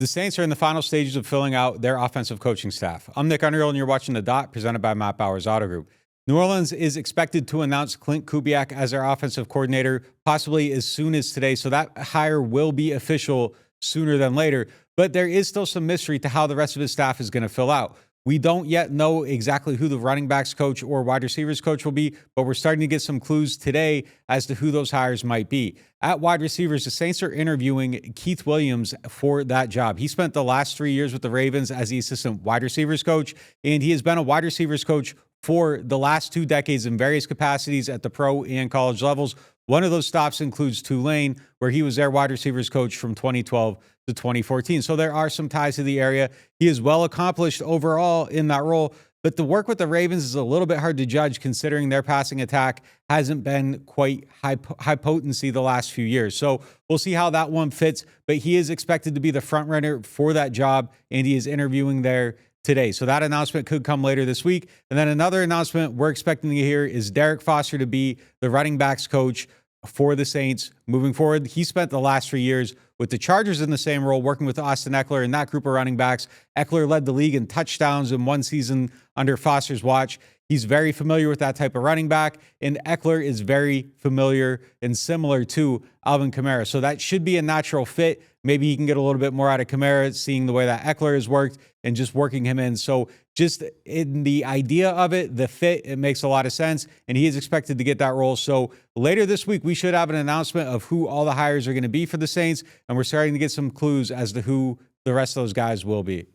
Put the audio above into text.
The Saints are in the final stages of filling out their offensive coaching staff. I'm Nick Underhill, and you're watching The Dot, presented by Matt Bowers Auto Group. New Orleans is expected to announce Clint Kubiak as their offensive coordinator, possibly as soon as today, so that hire will be official sooner than later. But there is still some mystery to how the rest of his staff is going to fill out. We don't yet know exactly who the running backs coach or wide receivers coach will be, but we're starting to get some clues today as to who those hires might be. At wide receivers, the Saints are interviewing Keith Williams for that job. He spent the last 3 years with the Ravens as the assistant wide receivers coach, and he has been a wide receivers coach for the last 2 decades in various capacities at the pro and college levels. One of those stops includes Tulane, where he was their wide receivers coach from 2012 to 2014. So there are some ties to the area. He is well accomplished overall in that role, but the work with the Ravens is a little bit hard to judge considering their passing attack hasn't been quite high potency the last few years. So we'll see how that one fits, but he is expected to be the front runner for that job, and he is interviewing there today. So that announcement could come later this week. And then another announcement we're expecting to hear is Derrick Foster to be the running backs coach for the Saints moving forward. He spent the last 3 years with the Chargers in the same role, working with Austin Eckler and that group of running backs. Eckler led the league in touchdowns in one season under Foster's watch. He's very familiar with that type of running back, and Eckler is very familiar and similar to Alvin Kamara. So that should be a natural fit. Maybe he can get a little bit more out of Kamara, seeing the way that Eckler has worked and just working him in. So just in the idea of it, the fit, it makes a lot of sense, and he is expected to get that role. So later this week, we should have an announcement of who all the hires are going to be for the Saints, and we're starting to get some clues as to who the rest of those guys will be.